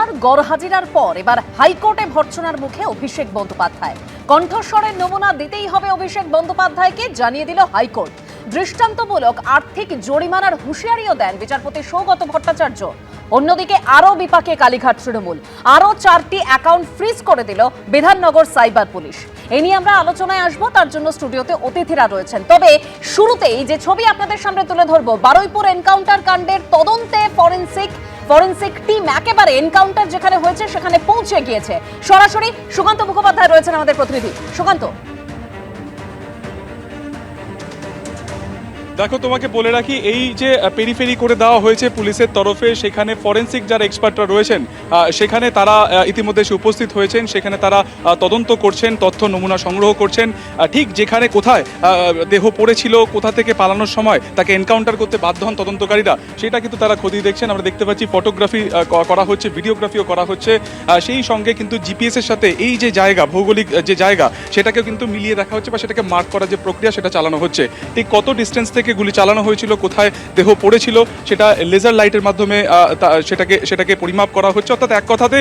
বুধবার গড়হাজিরার পর এবার হাইকোর্টে ভর্ৎসনার মুখে অভিষেক বন্দ্যোপাধ্যায়। কণ্ঠস্বরের নমুনা দিতেই হবে অভিষেক বন্দ্যোপাধ্যায়কে, জানিয়ে দিল হাইকোর্ট। দৃষ্টান্তমূলক আর্থিক জরিমানার হুঁশিয়ারিও দেন বিচারপতি সৌগত ভট্টাচার্য। অন্যদিকে আরও বিপাকে কালীঘাট তৃণমূল, আরও 4টি অ্যাকাউন্ট ফ্রিজ করে দিল বিধাননগর সাইবার পুলিশ। এ নিয়ে আমরা আলোচনায় আসবো, তার জন্য স্টুডিওতে অতিথিরা রয়েছেন। তবে শুরুতেই যে ছবি আপনাদের সামনে তুলে ধরবো, বারুইপুর এনকাউন্টার কাণ্ডের তদন্তে ফরেনসিক টিম একেবারে এনকাউন্টার যেখানে হয়েছে সেখানে পৌঁছে গিয়েছে। সরাসরি সুকান্ত মুখোপাধ্যায় রয়েছেন আমাদের প্রতিনিধি। সুকান্ত, দেখো, তোমাকে বলে রাখি, এই যে পেরিফেরি করে দেওয়া হয়েছে পুলিশের তরফে, সেখানে ফরেনসিক যারা এক্সপার্টরা রয়েছেন সেখানে তারা ইতিমধ্যে এসে উপস্থিত হয়েছেন। সেখানে তারা তদন্ত করছেন, তথ্য নমুনা সংগ্রহ করছেন। ঠিক যেখানে কোথায় দেহ পড়েছিল, কোথা থেকে পালানোর সময় তাকে এনকাউন্টার করতে বাধ্য হন তদন্তকারীরা, সেটা কিন্তু তারা খতিয়ে দেখছেন। আমরা দেখতে পাচ্ছি ফটোগ্রাফি করা হচ্ছে, ভিডিওগ্রাফিও করা হচ্ছে। সেই সঙ্গে কিন্তু জিপিএসের সাথে এই যে জায়গা, ভৌগোলিক যে জায়গা, সেটাকেও কিন্তু মিলিয়ে দেখা হচ্ছে বা সেটাকে মার্ক করার যে প্রক্রিয়া সেটা চালানো হচ্ছে। ঠিক কত ডিস্টেন্স থেকে গুলি চালানো হয়েছিল, কোথায় দেহ পড়েছিল, সেটা লেজার লাইটের মাধ্যমে সেটাকে পরিমাপ করা হচ্ছে। অর্থাৎ এক কথাতে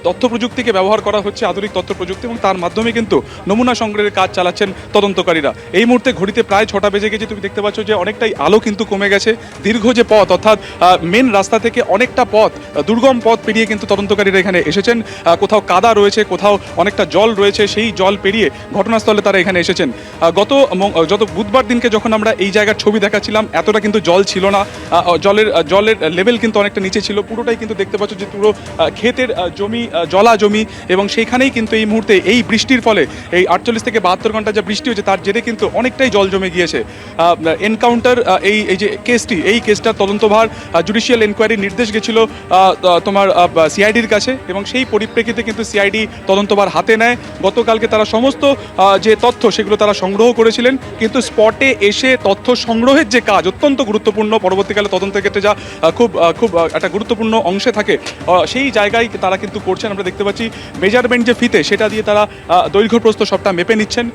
তথ্য প্রযুক্তিকে ব্যবহার করা হচ্ছে, আধুনিক তথ্য প্রযুক্তি, এবং তার মাধ্যমে কিন্তু নমুনা সংগ্রহের কাজ চালাচ্ছেন তদন্তকারীরা। এই মুহূর্তে ঘড়িতে প্রায় 6টা বেজে গেছে। তুমি দেখতে পাচ্ছ যে অনেকটাই আলো কিন্তু কমে গেছে। দীর্ঘ যে পথ, অর্থাৎ মেন রাস্তা থেকে অনেকটা পথ, দুর্গম পথ পেরিয়ে কিন্তু তদন্তকারীরা এখানে এসেছেন। কোথাও কাদা রয়েছে, কোথাও অনেকটা জল রয়েছে, সেই জল পেরিয়ে ঘটনাস্থলে তারা এখানে এসেছেন। গত বুধবার দিনকে যখন আমরা এই জায়গার ছবি দেখাচ্ছিলাম, এতটা কিন্তু জল ছিল না। জলের লেভেল কিন্তু অনেকটা নিচে ছিল। পুরোটাই কিন্তু দেখতে পাচ্ছ যে পুরো ক্ষেতের জমি, জলা জমি, এবং সেইখানেই কিন্তু এই মুহূর্তে এই বৃষ্টির ফলে, এই 48 থেকে 72 ঘন্টা যে বৃষ্টি হয়েছে তার জেরে কিন্তু অনেকটাই জল জমে গিয়েছে। এনকাউন্টার এই যে কেসটার তদন্তভার জুডিশিয়াল এনকোয়ারির নির্দেশ গেছিল তোমার সিআইডির কাছে, এবং সেই পরিপ্রেক্ষিতে কিন্তু সিআইডি তদন্তভার হাতে নেয়। গতকালকে তারা সমস্ত যে তথ্য সেগুলো তারা সংগ্রহ করেছিলেন, কিন্তু স্পটে এসে তথ্য সংগ্রহের যে কাজ অত্যন্ত গুরুত্বপূর্ণ, পরবর্তীকালে তদন্তের ক্ষেত্রে যা খুব একটা গুরুত্বপূর্ণ অংশে থাকে, সেই জায়গায় তারা কিন্তু করছেন। আমরা দেখতে পাচ্ছি মেজারমেন্ট যে ফিতে, সেটা দিয়ে তারা দৈর্ঘ্যপ্রস্থ সবটা মেপে নিচ্ছেন।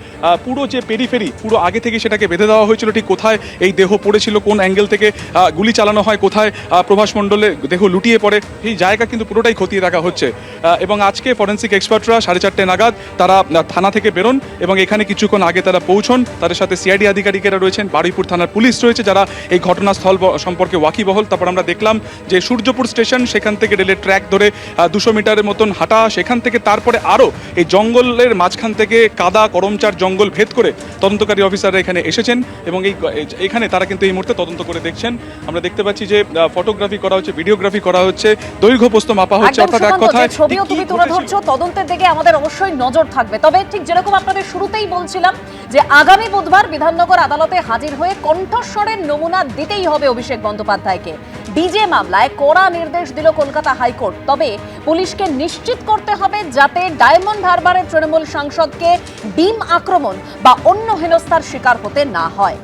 পুরো যে পেরিফেরি, পুরো আগে থেকে সেটাকে বেঁধে দেওয়া হয়েছিল, ঠিক কোথায় এই দেহ পড়েছিল, কোন অ্যাঙ্গেল থেকে গুলি চালানো হয়, কোথায় প্রভাস মণ্ডলের দেহ লুটিয়ে পড়ে, সেই জায়গা কিন্তু পুরোটাই খতিয়ে রাখা হচ্ছে। এবং আজকে ফরেনসিক এক্সপার্টরা 4:30 নাগাদ তারা থানা থেকে বেরোন, এবং এখানে কিছুক্ষণ আগে তারা পৌঁছন। তাদের সাথে সিআইডি আধিকারিকেরা রয়েছেন, বারুইপুর থানার পুলিশ রয়েছে, যারা এই ঘটনাস্থল সম্পর্কে ওয়াকিবহল। তারপর আমরা দেখলাম যে সূর্যপুর স্টেশন, সেখান থেকে রেলের ট্র্যাক ধরে 200 মিটারের মতন হাঁটা, সেখান থেকে তারপরে আরও এই জঙ্গলের মাঝখান থেকে কাদা করমচার জঙ্গল ভেদ করে তদন্তকারী অফিসাররা এখানে এসেছেন, এবং এখানে তারা কিন্তু এই মুহূর্তে তদন্ত করে দেখছেন। আমরা দেখতে পাচ্ছি যে ফটোগ্রাফি করা হচ্ছে, ভিডিওগ্রাফি করা হচ্ছে, দৈর্ঘ্যপ্রস্থ মাপা হচ্ছে। অর্থাৎ এক কথায় ছবিও তুমি তুলে ধরছো, তদন্তের দিকে আমাদের অবশ্যই নজর থাকবে। তবে ঠিক যেরকম আপনাদের শুরুতেই বলছিলাম যে আগামী বুধবার বিধাননগর আদালতে হাজির হয়ে কণ্ঠস্বরের নমুনা দিতেই হবে অভিষেক বন্দ্যোপাধ্যায়কে। ডিজে মামলায় কড়া নির্দেশ দিল কলকাতা হাইকোর্ট। তবে পুলিশকে নিশ্চিত করতে হবে যাতে ডায়মন্ড হারবারের তৃণমূল সাংসদকে ডিম আক্রমণ বা অন্য হেনস্থার শিকার হতে না হয়।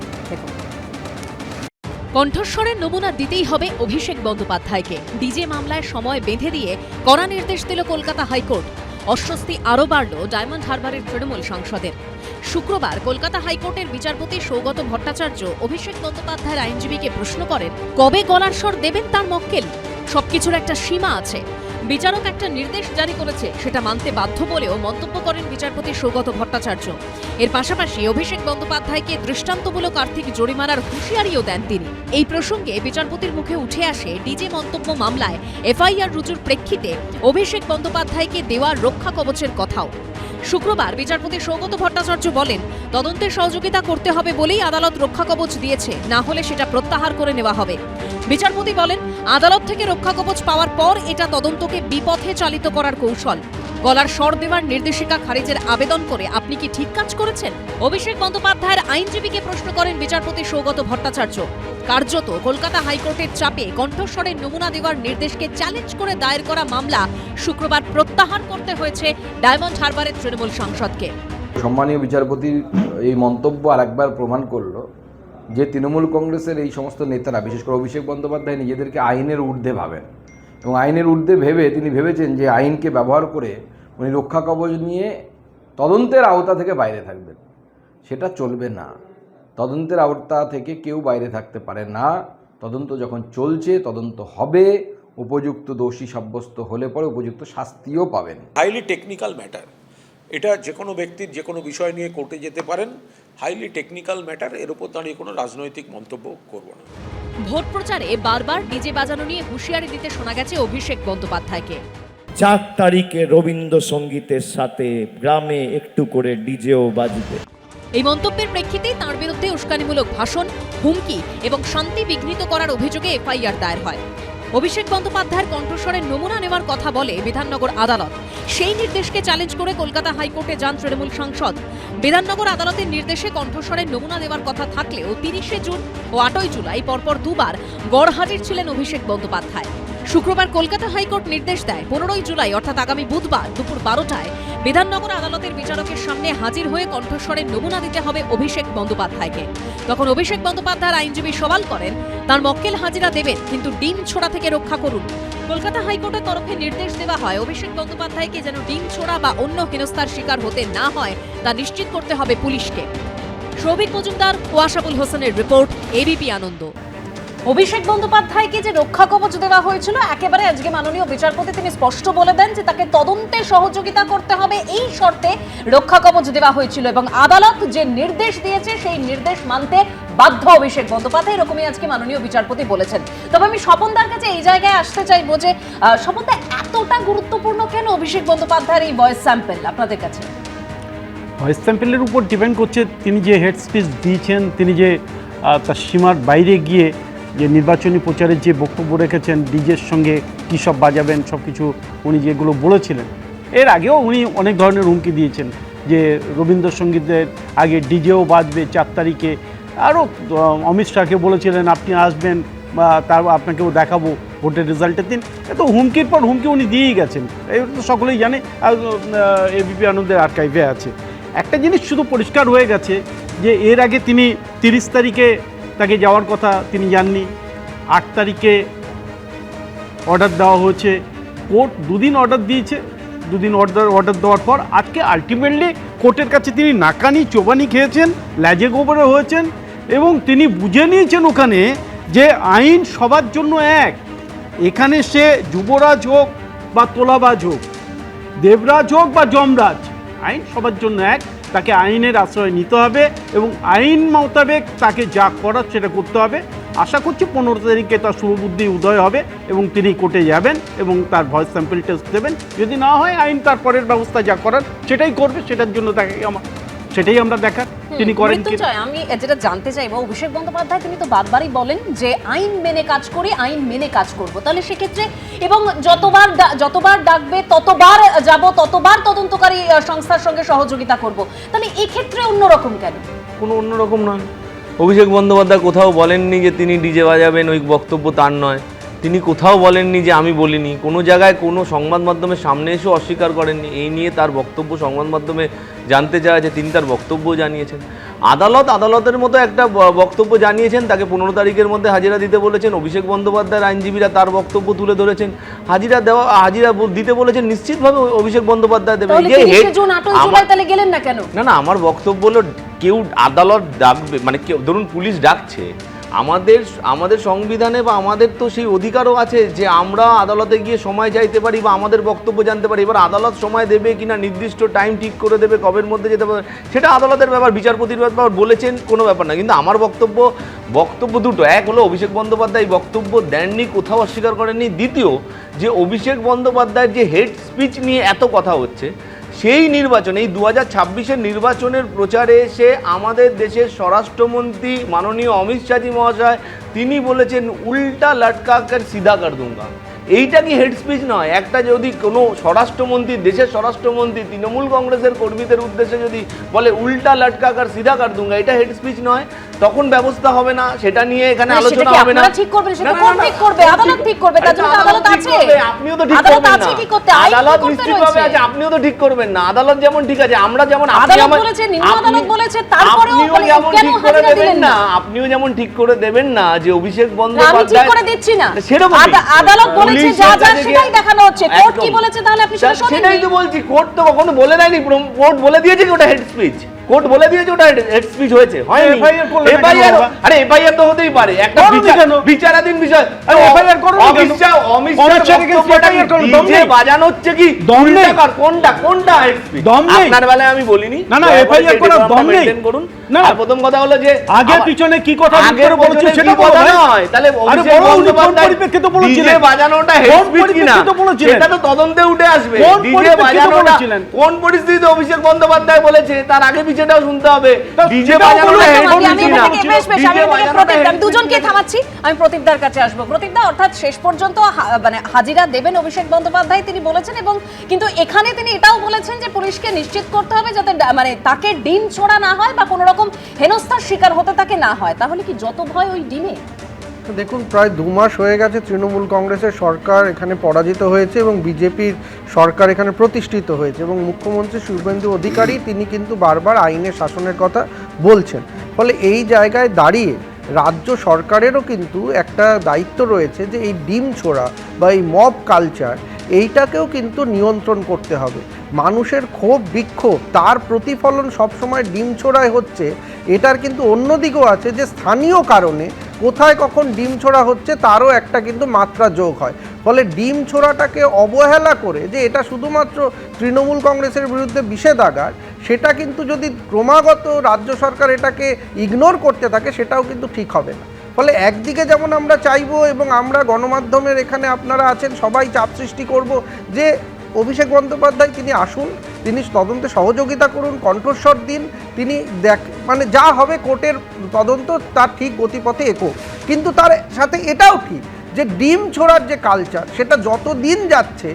কণ্ঠস্বরের নমুনা দিতেই হবে অভিষেক বন্দ্যোপাধ্যায়কে। ডিজে মামলায় সময় বেঁধে দিয়ে কড়া নির্দেশ দিল কলকাতা হাইকোর্ট। অস্বস্তি আরও বাড়ল ডায়মন্ড হারবারের তৃণমূল সাংসদের। শুক্রবার কলকাতা হাইকোর্টের বিচারপতি সৌগত ভট্টাচার্য অভিষেক বন্দ্যোপাধ্যায়ের আইনজীবীকে প্রশ্ন করেন, কবে গলার স্বর দেবেন তার মক্কেল। সবকিছুর একটা সীমা আছে। বিচারক একটা নির্দেশ জারি করেছে, সেটা মানতে বাধ্য বলেও মন্তব্য করেন বিচারপতি সৌগত ভট্টাচার্য। এর পাশাপাশি অভিষেক বন্দ্যোপাধ্যায়কে দৃষ্টান্তমূলক আর্থিক জরিমানার হুঁশিয়ারিও দেন তিনি। এই প্রসঙ্গে বিচারপতির মুখে উঠে আসে ডিজে মন্তব্য মামলায় এফআইআর রুজুর প্রেক্ষিতে অভিষেক বন্দ্যোপাধ্যায়কে দেওয়া রক্ষা কবচের কথাও। শুক্রবার বিচারপতি সৌগত ভট্টাচার্য বলেন, তদন্তে সহযোগিতা করতে হবে বলেই আদালত রক্ষা কবচ দিয়েছে, না হলে সেটা প্রত্যাহার করে নেওয়া হবে। বিচারপতি বলেন, আদালত থেকে রক্ষা কবচ পাওয়ার পর এটা তদন্তকে বিপথে চালিত করার কৌশল। গলার স্বর দেওয়ার নির্দেশিকা খারিজের আবেদন করে আপনি কি ঠিক কাজ করেছেন? অভিষেক বন্দ্যোপাধ্যায়ের আইনজীবীকে প্রশ্ন করেন বিচারপতি সৌগত ভট্টাচার্য। কার্যত কলকাতা হাইকোর্টের চাপে কণ্ঠস্বরের নমুনা দেওয়ার নির্দেশকে চ্যালেঞ্জ করে দায়ের করা মামলা শুক্রবার প্রত্যাহার করতে হয়েছে ডায়মন্ড হারবারের তৃণমূল সাংসদকে। সম্মানীয় বিচারপতির এই মন্তব্য আরেকবার প্রমাণ করলো যে তৃণমূল কংগ্রেসের এই সমস্ত নেতারা, বিশেষ করে অভিষেক বন্দ্যোপাধ্যায়, নিজেদেরকে আইনের ঊর্ধ্বে ভাবেন, এবং আইনের ঊর্ধ্বে ভেবে তিনি ভেবেছেন যে আইনকে ব্যবহার করে উনি রক্ষা কবচ নিয়ে তদন্তের আওতা থেকে বাইরে থাকবেন। সেটা চলবে না। তদন্তের আওতা থেকে কেউ বাইরে থাকতে পারে না। তদন্ত যখন চলছে, তদন্ত হবে, উপযুক্ত দোষী সাব্যস্ত হলে পরে উপযুক্ত শাস্তিও পাবেন। হাইলি টেকনিক্যাল ম্যাটার, এটা যে কোনো ব্যক্তির যে কোনো বিষয় নিয়ে কোর্টে যেতে পারেন, হাইলি টেকনিক্যাল ম্যাটার, এর উপর দাঁড়িয়ে কোনো রাজনৈতিক মন্তব্য করব না। ভোট প্রচারে বারবার ডিজে বাজানো নিয়ে হুঁশিয়ারি দিতে শোনা গেছে অভিষেক বন্দ্যোপাধ্যায়কে। 4 তারিখে রবীন্দ্রসঙ্গীতের সাথে গ্রামে একটু করে ডিজেও বাজবে। এই মন্তব্যের প্রেক্ষিতেই তাঁর বিরুদ্ধে উস্কানিমূলক ভাষণ, হুমকি এবং শান্তি বিঘ্নিত করার অভিযোগে এফআইআর দায়ের হয়। অভিষেক বন্দ্যোপাধ্যায়ের কণ্ঠস্বরের নমুনা নেওয়ার কথা বলে বিধাননগর আদালত। সেই নির্দেশকে চ্যালেঞ্জ করে কলকাতা হাইকোর্টে যান তৃণমূল সাংসদ। বিধাননগর আদালতের নির্দেশে কণ্ঠস্বরের নমুনা দেওয়ার কথা থাকলেও 30শে জুন ও 8ই জুলাই পরপর দুবার গড়হাজির ছিলেন অভিষেক বন্দ্যোপাধ্যায়। শুক্রবার কলকাতা হাইকোর্ট নির্দেশ দেয় 15ই জুলাই অর্থাৎ আগামী বুধবার দুপুর 12টায় বিধাননগর আদালতের বিচারকের সামনে হাজির হয়ে কণ্ঠস্বরের নমুনা দিতে হবে অভিষেক বন্দ্যোপাধ্যায়কে। তখন অভিষেক বন্দ্যোপাধ্যায়ের আইনজীবী সওয়াল করেন, তার মক্কেল হাজিরা দেবেন, কিন্তু ডিম ছোড়া থেকে রক্ষা করুন। কলকাতা হাইকোর্টের তরফে নির্দেশ দেওয়া হয় অভিষেক বন্দ্যোপাধ্যায়কে যেন ডিম ছোড়া বা অন্য হেনস্থার শিকার হতে না হয় তা নিশ্চিত করতে হবে পুলিশকে। সৌভিক মজুমদার ও আশাফুল হোসেনের রিপোর্ট, এবিপি আনন্দ। অভিষেক বন্দ্যোপাধ্যায়কে যে রক্ষা কবচ দেওয়া হয়েছিল, একেবারে আজকে মাননীয় বিচারপতি তিনি স্পষ্ট বলে দেন যে তাকে তদন্তে সহযোগিতা করতে হবে, এই শর্তে রক্ষা কবচ দেওয়া হয়েছিল এবং আদালত যে নির্দেশ দিয়েছে সেই নির্দেশ মানতে বাধ্য অভিষেক বন্দ্যোপাধ্যায়, এরকমই আজকে মাননীয় বিচারপতি বলেছেন। তবে আমি স্বপনদার কাছে এই জায়গায় আসতে চাইবো যে স্বপনদা, এতটা গুরুত্বপূর্ণ কেন অভিষেক বন্দ্যোপাধ্যায়ের এই ভয়েস স্যাম্পল আপনাদের কাছে? ভয়েস স্যাম্পেলের উপর ডিপেন্ড করছে তিনি যে হেড স্পিচ দিয়েছেন, তিনি যে তার সীমার বাইরে গিয়ে যে নির্বাচনী প্রচারের যে বক্তব্য রেখেছেন, ডিজের সঙ্গে কী সব বাজাবেন সব কিছু উনি যেগুলো বলেছিলেন। এর আগেও উনি অনেক ধরনের হুমকি দিয়েছেন যে রবীন্দ্রসঙ্গীতের আগে ডিজেও বাজবে 4 তারিখে। আরও অমিত শাহকে বলেছিলেন আপনি আসবেন বা তার আপনাকেও দেখাবো ভোটের রেজাল্টের দিন। এত হুমকির পর হুমকি উনি দিয়েই গেছেন, এটা তো সকলেই জানে, আর এবিপি আনন্দের আর্কাইভে আছে। একটা জিনিস শুধু পরিষ্কার হয়ে গেছে যে এর আগে তিনি 30 তারিখে তাকে যাওয়ার কথা তিনি যাননি। 8 তারিখে অর্ডার দেওয়া হয়েছে, কোর্ট 2 দিন অর্ডার দিয়েছে। 2 দিন অর্ডার দেওয়ার পর আজকে আলটিমেটলি কোর্টের কাছে তিনি নাকানি চোবানি খেয়েছেন, ল্যাজে গোবরে হয়েছেন এবং তিনি বুঝে নিয়েছেন ওখানে যে আইন সবার জন্য এক। এখানে সে যুবরাজ হোক বা তোলাবাজ হোক, দেবরাজ হোক বা যমরাজ, আইন সবার জন্য এক। তাকে আইনের আশ্রয় নিতে হবে এবং আইন মোতাবেক তাকে যা করার সেটা করতে হবে। আশা করছি 15 তারিখে তার শুভবুদ্ধি উদয় হবে এবং তিনি কোর্টে যাবেন এবং তার ভয়েস স্যাম্পল টেস্ট দেবেন। যদি না হয় আইন তার পরের ব্যবস্থা যা করার সেটাই করবে, সেটার জন্য তাকে সেটাই আমরা দেখার তিনি করেন। আমি যেটা জানতে চাইবো, অভিষেক বন্দ্যোপাধ্যায় তিনি তো বারবারই বলেন যে আইন মেনে কাজ করি, আইন মেনে কাজ করব। তাহলে সেক্ষেত্রে এবং যতবার ডাকবে ততবার যাব, ততবার তদন্তকারী সংস্থার সঙ্গে সহযোগিতা করব, তাহলে এক্ষেত্রে অন্যরকম কেন? কোনো অন্যরকম নয়। অভিষেক বন্দ্যোপাধ্যায় কোথাও বলেননি যে তিনি ডিজে বাজাবেন, ওই বক্তব্য তার নয়। তিনি কোথাও বলেননি যে আমি বলিনি, কোনো জায়গায় কোনো সংবাদ মাধ্যমের সামনে এসেও অস্বীকার করেননি। এই নিয়ে তার বক্তব্য সংবাদ মাধ্যমে জানতে চায় যে তিনি তার বক্তব্য জানিয়েছেন। আদালতের মতো একটা বক্তব্য জানিয়েছেন, তাকে 15 তারিখের মধ্যে হাজিরা দিতে বলেছেন। অভিষেক বন্দ্যোপাধ্যায়ের আইনজীবীরা তার বক্তব্য তুলে ধরেছেন, হাজিরা দিতে বলেছেন, নিশ্চিতভাবে অভিষেক বন্দ্যোপাধ্যায় দেবেন। না, আমার বক্তব্য হলো কেউ আদালত ডাকবে, মানে কেউ ধরুন পুলিশ ডাকছে, আমাদের সংবিধানে বা আমাদের তো সেই অধিকারও আছে যে আমরা আদালতে গিয়ে সময় চাইতে পারি বা আমাদের বক্তব্য জানতে পারি। এবার আদালত সময় দেবে কিনা, নির্দিষ্ট টাইম ঠিক করে দেবে কবের মধ্যে যেতে পারে, সেটা আদালতের ব্যাপার, বিচারপতির ব্যাপার, বলেছেন কোনো ব্যাপার না। কিন্তু আমার বক্তব্য দুটো, এক হলো অভিষেক বন্দ্যোপাধ্যায় বক্তব্য দেননি, কোথাও অস্বীকার করেননি। দ্বিতীয়, যে অভিষেক বন্দ্যোপাধ্যায়ের যে হেড স্পিচ নিয়ে এত কথা হচ্ছে, সেই নির্বাচনে, এই 2026-এর নির্বাচনের প্রচারে এসে আমাদের দেশের স্বরাষ্ট্রমন্ত্রী মাননীয় অমিত শাহজি মহাশয় তিনি বলেছেন উল্টা লটকা কর সিধা কর দুঙ্গা। এইটা কি হেড স্পিচ নয়? একটা যদি কোনো স্বরাষ্ট্রমন্ত্রী, দেশের স্বরাষ্ট্রমন্ত্রী তৃণমূল কংগ্রেসের কর্মীদের উদ্দেশ্যে যদি বলে উল্টা লটকা কর সিধা কর দুঙ্গা, এটা হেড স্পিচ নয়? তখন ব্যবস্থা হবে না, সেটা নিয়ে এখানে আলোচনা হবে না। ঠিক করবেন, সেটা কোর্ট ঠিক করবে, আদালত ঠিক করবে, তার জন্য আদালত আছে। আপনিও তো ঠিক করবেন না, আদালত নিশ্চিতভাবে আছে, আপনিও তো ঠিক করবেন না। আদালত যেমন ঠিক আছে, আমরা যেমন আদালত বলেছে, নিম্ন আদালত বলেছে, তারপরেও কেন হাজিরা দিলেন না? আপনিও যেমন ঠিক করে দেবেন না যে অভিষেক বন্দ্যোপাধ্যায়, আমি ঠিক করে দিচ্ছি না, আদালত বলেছে যা যা সেটাই দেখানো হচ্ছে। কোর্ট কি বলেছে তাহলে আপনি সেটা শুনেন? সেটাই তো বলছি, কোর্ট তো কখনো বলে দেয়নি, কোর্ট বলে দিয়েছে কি ওটা হেড স্পিচ? কোর্ট বলে দিয়েছে ওটা হেড স্পিচ হয়েছে, হয়নি? FIR করলে না কেন FIR বাবা? আরে FIR তো হতেই পারে, একটা করোনি কেন? বিচারাধীন বিষয়। আরে FIR করোনি কেন? অমিত শাহ অমিত শাহের against FIR করো, দম ডিজে নেই? বাজানো হচ্ছে কি দম নেই? কোনটা হেড স্পিচ? দম নেই? আপনার বেলায় আমি বলিনি। না, না, দয়া করে FIR সেই করার decorum টা দম নেই। maintain করুন। না। আর প্রথম কথা হলো যে আগে পিছনে কি কথা আগের বলেছিল বছরে সেটা কি বলো কথা ভাই। নয়, তাহলে আরে অভিষেক বলো, উনি কোন বন্দ্যোপাধ্যায় পরিপ্রেক্ষিতে বলেছিলেন? ডিজে বাজানোটা হেড কোন স্পিচ কিনা পরিপ্রেক্ষিতে বলেছিলেন? সেটা তো তদন্তে উঠে আসবে। কোন ডিজে পরিপ্রেক্ষিতে বাজানোটা বলেছিলেন? কোন পরিস্থিতিতে অভিষেক বন্দ্যোপাধ্যায় বলেছে তার আগে পিছেটাও শুনতে হবে। ডিজে সেটাও বাজানোটা বলুন, হেড আমি- স্পিচ আমি কিনা। এখান থেকে বেশ বেশ আমি ডিজে এখান থেকে বাজানোটা প্রদীপ head আমি speech দুজনকে কিনা। থামাচ্ছি, আমি প্রদীপদার কাছে আসবো। প্রদীপদা, অর্থাৎ শেষ পর্যন্ত মানে হাজিরা দেবেন অভিষেক বন্দ্যোপাধ্যায় তিনি বলেছেন, এবং কিন্তু এখানে তিনি এটাও বলেছেন যে পুলিশকে নিশ্চিত করতে হবে যাতে মানে তাকে ডিম ছোড়া না হয় বা কোনো রকম হেনস্থার শিকার হতে তাকে না হয়। তাহলে কি যত ভয় ওই ডিমে? দেখুন, প্রায় 2 মাস হয়ে গেছে তৃণমূল কংগ্রেসের সরকার এখানে পরাজিত হয়েছে এবং বিজেপির সরকার এখানে প্রতিষ্ঠিত হয়েছে, এবং মুখ্যমন্ত্রী শুভেন্দু অধিকারী তিনি কিন্তু বারবার আইনের শাসনের কথা বলছেন। ফলে এই জায়গায় দাঁড়িয়ে রাজ্য সরকারেরও কিন্তু একটা দায়িত্ব রয়েছে যে এই ডিম ছোড়া বা এই মব কালচার এইটাকেও কিন্তু নিয়ন্ত্রণ করতে হবে। মানুষের ক্ষোভ বিক্ষোভ তার প্রতিফলন সবসময় ডিম ছোড়ায় হচ্ছে, এটার কিন্তু অন্য দিকও আছে যে স্থানীয় কারণে কোথায় কখন ডিম ছোড়া হচ্ছে তারও একটা কিন্তু মাত্রা যোগ হয়। ফলে ডিম ছোড়াটাকে অবহেলা করে যে এটা শুধুমাত্র তৃণমূল কংগ্রেসের বিরুদ্ধে বিষেধাগার, সেটা কিন্তু যদি ক্রমাগত রাজ্য সরকার এটাকে ইগনোর করতে থাকে সেটাও কিন্তু ঠিক হবে না। ফলে একদিকে যেমন আমরা চাইবো এবং আমরা গণমাধ্যমের এখানে আপনারা আছেন সবাই চাপ সৃষ্টি করব যে অভিষেক বন্দ্যোপাধ্যায় তিনি আসুন, তিনি তদন্তে সহযোগিতা করুন, কণ্ঠস্বর দিন, তিনি মানে যা হবে কোর্টের তদন্ত তার ঠিক গতিপথে এগোক। কিন্তু তার সাথে এটাও ঠিক যে ডিম ছোড়ার যে কালচার সেটা যত দিন যাচ্ছে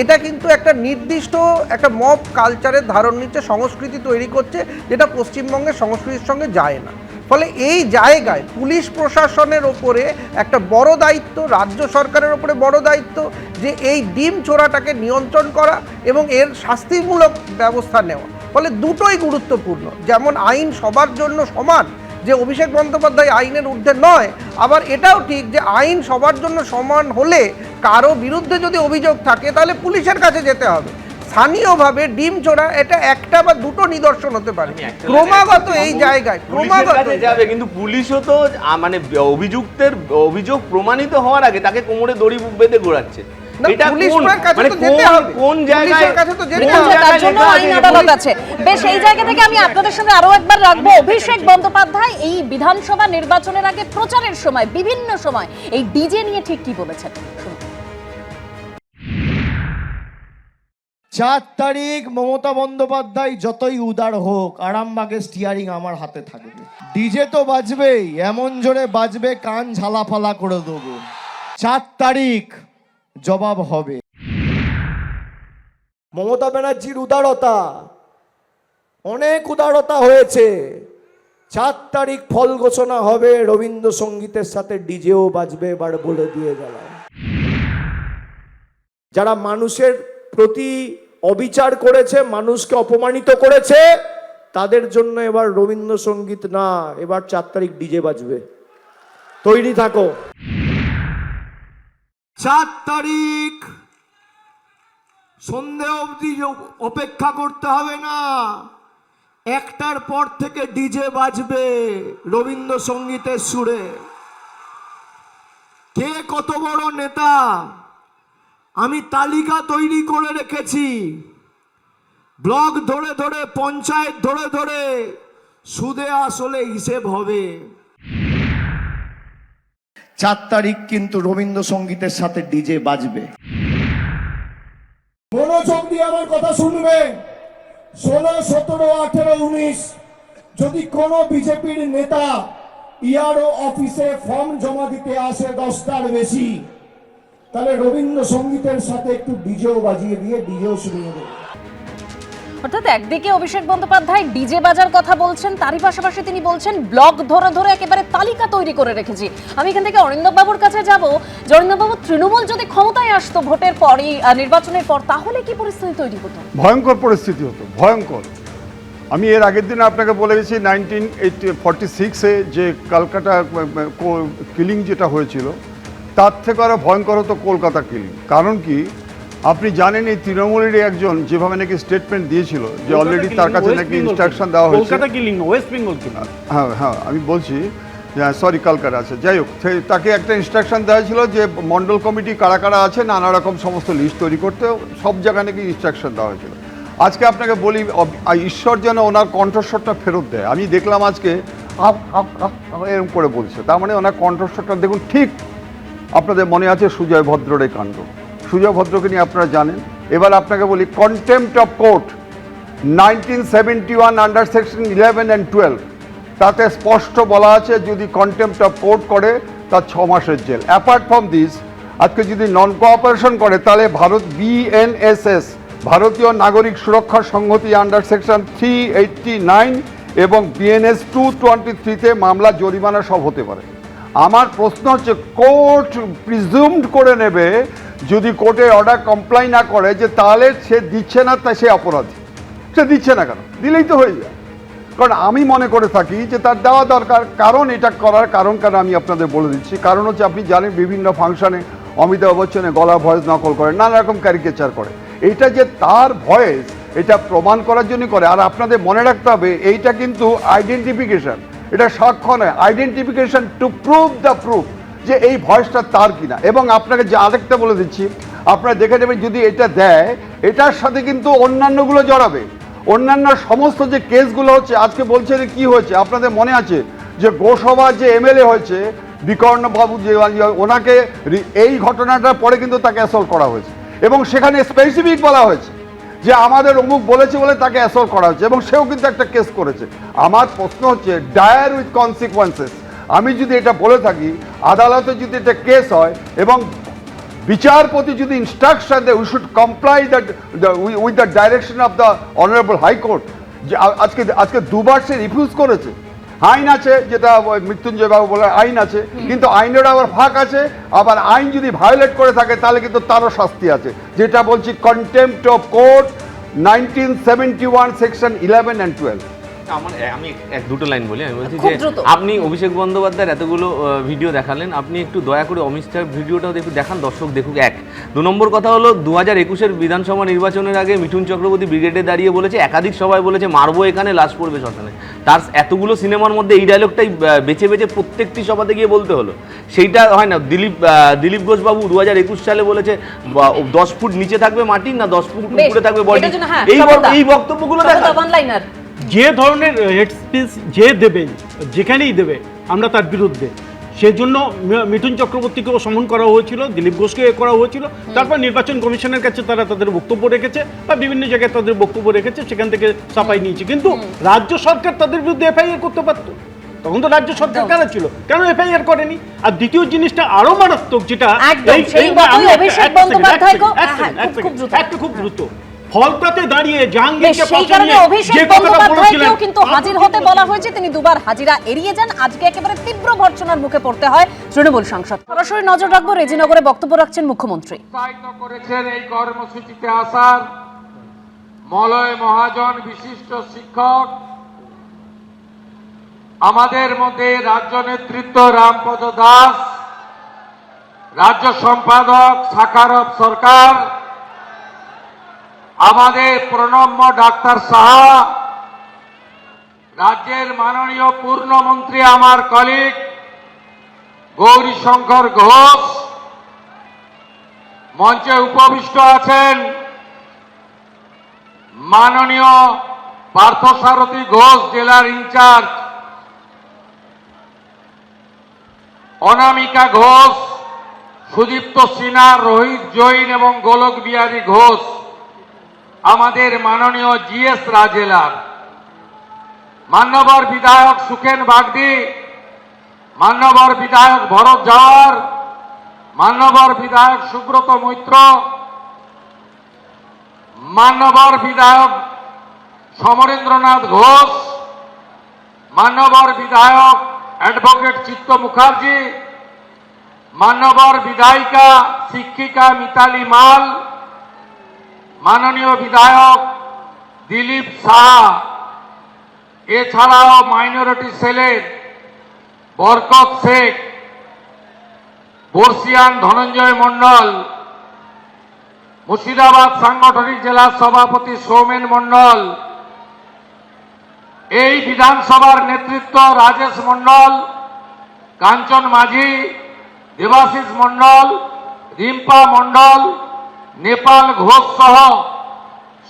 এটা কিন্তু একটা নির্দিষ্ট একটা মব কালচারের ধারণ নিচ্ছে, সংস্কৃতি তৈরি করছে যেটা পশ্চিমবঙ্গের সংস্কৃতির সঙ্গে যায় না। ফলে এই জায়গায় পুলিশ প্রশাসনের ওপরে একটা বড় দায়িত্ব, রাজ্য সরকারের ওপরে বড় দায়িত্ব যে এই ডিম চোরাটাকে নিয়ন্ত্রণ করা এবং এর শাস্তিমূলক ব্যবস্থা নেওয়া। ফলে দুটোই গুরুত্বপূর্ণ, যেমন আইন সবার জন্য সমান, যে অভিষেক বন্দ্যোপাধ্যায় আইনের ঊর্ধ্বে নয়, আবার এটাও ঠিক যে আইন সবার জন্য সমান হলে কারো বিরুদ্ধে যদি অভিযোগ থাকে তাহলে পুলিশের কাছে যেতে হবে। স্থানীয়ভাবে ডিম চোরা এটা একটা বা দুটো নিদর্শন হতে পারে, ক্রমাগত এই জায়গায় ক্রমাগত যাবে, কিন্তু পুলিশও তো মানে অভিযোগ প্রমাণিত হওয়ার আগে তাকে কোমরে দড়ি বেঁধে ঘোরাচ্ছে। এটা কোন জায়গায় তার জন্য আইন আদালত আছে। বেশ, এই জায়গা থেকে আমি আপনাদের সঙ্গে আরো একবার রাখবো, অভিষেক বন্দ্যোপাধ্যায় এই বিধানসভা নির্বাচনের আগে প্রচারের সময় বিভিন্ন সময় এই ডিজে নিয়ে ঠিক কি বলেছেন। 4 তারিখ মমতা বন্দ্যোপাধ্যায় যতই উদার হোক, আরামবাগের স্টিয়ারিং আমার হাতে থাকবে। ডিজে তো বাজবেই, এমন জোরে বাজবে কান ঝালাফালা করে দেবো। 4 তারিখ জবাব হবে। মমতা ব্যানার্জির উদারতা, অনেক উদারতা হয়েছে। 4 তারিখ ফল ঘোষণা হবে, রবীন্দ্রসঙ্গীতের সাথে ডিজেও বাজবে, এবার বলে দিয়ে গেলাম। যারা মানুষের প্রতি অবিচার করেছে, মানুষকে অপমানিত করেছে, তাদের জন্য এবার রবীন্দ্রসঙ্গীত না, এবার 4 তারিখ ডিজে বাজবে। তৈরি থাকো। 4 তারিখ সন্ধে অবধি অপেক্ষা করতে হবে না, 1টার পর থেকে ডিজে বাজবে রবীন্দ্রসঙ্গীতের সুরে। কে কত বড় নেতা আমি তালিকা তৈরি করে রেখেছি, ব্লক ধরে ধরে, পঞ্চায়েত ধরে ধরে সুদে আসলে হিসেব হবে। 4 তারিখ কিন্তু রবীন্দ্রসঙ্গীতের সাথে ডিজে বাজবে। মনোযোগ দিয়ে আমার কথা শুনবে। 16, 17, 18, 19 যদি কোনো বিজেপির নেতা ইআরও অফিসে ফর্ম জমা দিতে আসে 10টার বেশি, তাহলে রবীন্দ্রসঙ্গীতের সাথে একটু ডিজেও বাজিয়ে দিয়ে ডিজেও শুনিয়ে দেবে। অর্থাৎ একদিকে অভিষেক বন্দ্যোপাধ্যায় ডিজে বাজার কথা বলছেন, তারই পাশাপাশি তিনি বলছেন ব্লক ধরে ধরে একেবারে তালিকা তৈরি করে রেখেছি। আমি এখান থেকে অরিন্দম বাবুর কাছে যাব। অরিন্দম বাবু, তৃণমূল যদি ক্ষমতায় আসতো ভোটের পরই, নির্বাচনের পর, তাহলে কি পরিস্থিতি তৈরি হতো? ভয়ঙ্কর পরিস্থিতি হতো, ভয়ঙ্কর। আমি এর আগের দিন আপনাকে বলে গেছি 1946-এ যে ক্যালকাটা কিলিং যেটা হয়েছিল, তার থেকে আরও ভয়ঙ্কর হতো কলকাতা কিলিং। কারণ কি, আপনি জানেন এই তৃণমূলেরই একজন যেভাবে নাকি স্টেটমেন্ট দিয়েছিল যে অলরেডি তার কাছে নাকি ইনস্ট্রাকশন দেওয়া হয়েছে। কলকাতা কিলিং না, ওয়েস্ট বেঙ্গল কিলিং। হ্যাঁ হ্যাঁ, আমি বলছি সরি কালকাটা আছে, যাই হোক, তাকে একটা ইনস্ট্রাকশন দেওয়া হয়েছিল যে মণ্ডল কমিটি কারা কারা আছে নানা রকম সমস্ত লিস্ট তৈরি করতে, সব জায়গায় নাকি ইনস্ট্রাকশন দেওয়া হয়েছিল। আজকে আপনাকে বলি ঈশ্বর যেন ওনার কণ্ঠস্বরটা ফেরত দেয়। আমি দেখলাম আজকে এরকম করে বলছে, তার মানে ওনার কণ্ঠস্বরটা দেখুন ঠিক। আপনাদের মনে আছে সুজয় ভদ্রের এই কাণ্ড, সুজয় ভদ্রকে নিয়ে আপনারা জানেন। এবার আপনাকে বলি contempt of court 1971 under section 11 and 12, তাতে স্পষ্ট বলা আছে যদি কন্টেম্পট অফ কোর্ট করে তার 6 মাসের জেল। অ্যাপার্ট ফ্রম দিস, আজকে যদি নন কোঅপারেশন করে তাহলে ভারত BNSS ভারতীয় নাগরিক সুরক্ষা সংহতি আন্ডার সেকশন 389 এবং BNS 223-তে মামলা জরিমানা সব হতে পারে। আমার প্রশ্ন হচ্ছে কোর্ট প্রিজুমড করে নেবে যদি কোর্টের অর্ডার কমপ্লাই না করে যে তাহলে সে দিচ্ছে না, তাই সে অপরাধী। সে দিচ্ছে না কেন? দিলেই তো হয়ে যায়। কারণ আমি মনে করে থাকি যে তার দেওয়া দরকার। কারণ এটা করার কারণ আমি আপনাদের বলে দিচ্ছি। কারণ হচ্ছে আপনি জানেন বিভিন্ন ফাংশনে অমিতাভ বচ্চনের গলা ভয়েস নকল করে, নানা রকম ক্যারিকেচার করে। এইটা যে তার ভয়েস, এটা প্রমাণ করার জন্য করে। আর আপনাদের মনে রাখতে হবে এইটা কিন্তু আইডেন্টিফিকেশন, এটা সাক্ষ্য নয়, identification to prove the proof যে এই ভয়েসটা তার কিনা। এবং আপনাকে যে আরেকটা বলে দিচ্ছি, আপনারা দেখে নেবেন যদি এটা দেয়, এটার সাথে কিন্তু অন্যান্যগুলো জড়াবে। অন্যান্য সমস্ত যে কেসগুলো হচ্ছে, আজকে বলছে যে কী হয়েছে আপনাদের মনে আছে যে গোসভা যে MLA হয়েছে বিকর্ণবাবু, যে ওনাকে এই ঘটনাটার পরে কিন্তু তাকে অ্যাসল্ট করা হয়েছে এবং সেখানে স্পেসিফিক বলা হয়েছে যে আমাদের অমুক বলেছে বলে তাকে অ্যাসল্ট করা হয়েছে এবং সেও কিন্তু একটা কেস করেছে। আমার প্রশ্ন হচ্ছে ডায়ার উইথ কনসিকুয়েন্সেস, আমি যদি এটা বলে থাকি, আদালতে যদি এটা কেস হয় এবং বিচারপতি যদি ইনস্ট্রাকশন দেয় we should comply that with the direction of the honourable high court, যে আজকে দুবার সে রিফিউজ করেছে। আইন আছে, যেটা মৃত্যুঞ্জয় বাবু বলে আইন আছে, কিন্তু আইনের আবার ফাঁক আছে। আবার আইন যদি ভায়োলেট করে থাকে তাহলে কিন্তু তারও শাস্তি আছে, যেটা বলছি contempt of court 1971 section 11 and 12। আমি দুটো লাইন বলি। আমি বলছি যে আপনি অভিষেক বন্দ্যোপাধ্যায়ের এতগুলো ভিডিও দেখালেন, আপনি একটু দয়া করে অমিত শাহের ভিডিওটাও একটু দেখান, দর্শক দেখুক। 2 নম্বর কথা হলো 2021-এর বিধানসভা নির্বাচনের আগে মিঠুন চক্রবর্তী ব্রিগেডে দাঁড়িয়ে বলেছে, একাধিক সভায় বলেছে মারবো এখানে, লাশ পড়বে শ্মশানে। তার এতগুলো সিনেমার মধ্যে এই ডায়লগটাই বেছে বেছে প্রত্যেকটি সভাতে গিয়ে বলতে হলো। সেইটা হয় না। দিলীপ ঘোষবাবু 2021 সালে বলেছে 10 ফুট নিচে থাকবে মাটি, না 10 ফুট উপরে থাকবে বডি। এই বক্তব্যগুলো দেখা যে ধরনের হেড স্পিচ যে দেবে, যেখানেই দেবে, আমরা তার বিরুদ্ধে। সেজন্য মিঠুন চক্রবর্তীকেও সমন করা হয়েছিল, দিলীপ ঘোষকে করা হয়েছিল। তারপর নির্বাচন কমিশনের কাছে তারা তাদের বক্তব্য রেখেছে বা বিভিন্ন জায়গায় তাদের বক্তব্য রেখেছে, সেখান থেকে সাফাই নিয়েছে। কিন্তু রাজ্য সরকার তাদের বিরুদ্ধে FIR করতে পারত, তখন তো রাজ্য সরকার কারা ছিল, কেন FIR করেনি? আর দ্বিতীয় জিনিসটা আরো মারাত্মক, যেটা একটা খুব দ্রুত ফলতাতে দাঁড়িয়ে জাহাঙ্গীরকে কিন্তু হাজির হতে বলা হয়েছে, তিনি দুবার হাজিরা এড়িয়ে যান। আজকে একেবারে তীব্র ভর্ৎসনার মুখে পড়তে হয় তৃণমূল সাংসদ। সরাসরি নজর রাখবো, রেজিনগরে বক্তব্য রাখছেন মুখ্যমন্ত্রী। করেছেন এই কর্মসূচিতে আসার মলয় মহাজন, বিশিষ্ট শিক্ষক, আমাদের মধ্যে রাজ্য নেতৃত্ব রামপদ দাস, রাজ্য সম্পাদক সাকারব সরকার, আমাদের প্রণম্য ডাক্তার সাহা, রাজ্যের মাননীয় পূর্ণমন্ত্রী আমার কলিগ গৌরীশঙ্কর ঘোষ, মঞ্চে উপবিষ্ট আছেন মাননীয় পার্থসারথী ঘোষ জেলার ইনচার্জ, অনামিকা ঘোষ, সুদীপ্ত সিনহা, রোহিত জৈন এবং গোলক বিহারী ঘোষ, আমাদের মাননীয় GS রাজেলার, মান্যবর বিধায়ক সুখেন বাগদি, মান্যবর বিধায়ক ভরত জওয়ার, মান্যবর বিধায়ক সুব্রত মৈত্র, মান্যবর বিধায়ক সমরেন্দ্রনাথ ঘোষ, মান্যবর বিধায়ক অ্যাডভোকেট চিত্ত মুখার্জি, মান্যবর বিধায়িকা শিক্ষিকা মিতালি মাল, মাননীয় বিধায়ক দিলীপ শাহ, এছাড়াও মাইনরিটি সেলের বরকত শেখ, বর্ষিয়ান ধনঞ্জয় মণ্ডল, মুর্শিদাবাদ সাংগঠনিক জেলার সভাপতি সৌমেন মণ্ডল, এই বিধানসভার নেতৃত্ব রাজেশ মণ্ডল, কাঞ্চন মাঝি, দেবাশিস মণ্ডল, রিম্পা মণ্ডল, নেপাল ঘোষ সহ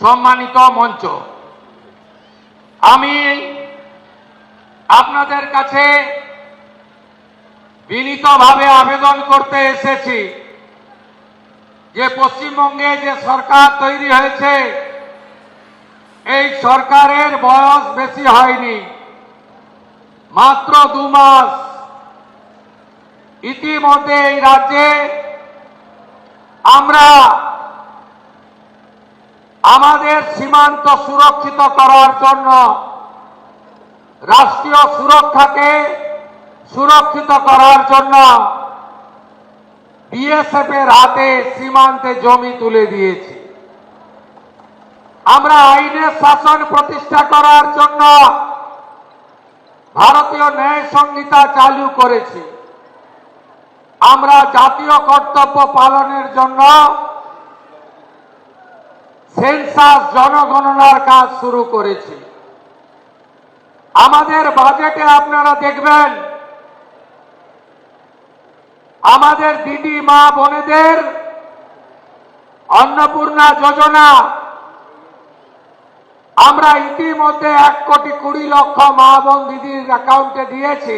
সম্মানিত মঞ্চ, আমি আপনাদের কাছে বিনীতভাবে আবেদন করতে এসেছি যে পশ্চিমবঙ্গে যে সরকার তৈরি হয়েছে, এই সরকারের বয়স বেশি হয়নি, মাত্র 2 মাস। ইতিমধ্যে এই রাজ্যে আমরা আমাদের সীমান্ত সুরক্ষিত করার জন্য, রাষ্ট্রীয় সুরক্ষাকে সুরক্ষিত করার জন্য বিএসএফ এর হাতে সীমান্তে জমি তুলে দিয়েছি। আমরা আইনের শাসন প্রতিষ্ঠা করার জন্য ভারতীয় ন্যায় সংহিতা চালু করেছি। আমরা জাতীয় কর্তব্য পালনের জন্য সেন্সাস জনগণনার কাজ শুরু করেছি। আমাদের বাজেটে আপনারা দেখবেন আমাদের দিদি মা বোনেদের অন্নপূর্ণা যোজনা আমরা ইতিমধ্যে 1,20,00,000 মা বোন দিদির অ্যাকাউন্টে দিয়েছি।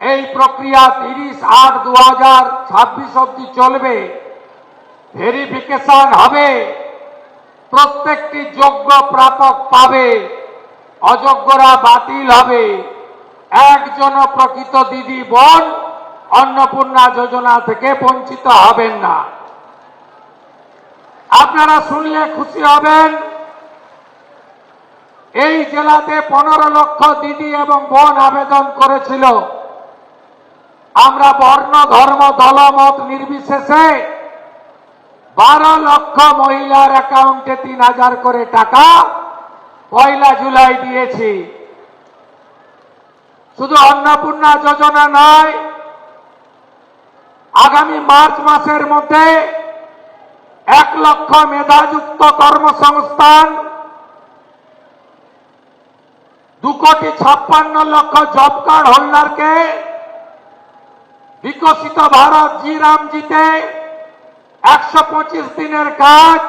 এই প্রক্রিয়া 30/8/2026 অবধি চলবে। ভেরিফিকেশন হবে, প্রত্যেকটি যোগ্য প্রাপক পাবে, অযোগ্যরা বাতিল হবে। একজন প্রকৃত দিদি বোন অন্নপূর্ণা যোজনা থেকে বঞ্চিত হবেন না। আপনারা শুনলে খুশি হবেন, এই জেলাতে 15 লক্ষ দিদি এবং বোন আবেদন করেছিল। আমরা বর্ণ ধর্ম দলমত নির্বিশেষে 12 লক্ষ মহিলার অ্যাকাউন্টে 3,000 করে টাকা 1 জুলাই দিয়েছি। শুধু অন্নপূর্ণা যোজনা নয়, আগামী মার্চ মাসের মধ্যে 1 লক্ষ মেধাযুক্ত কর্মসংস্থান, 2,56,00,000 জব কার্ড হোল্ডারকে বিকশিত ভারত জি রামজিতে 125 দিনের কাজ,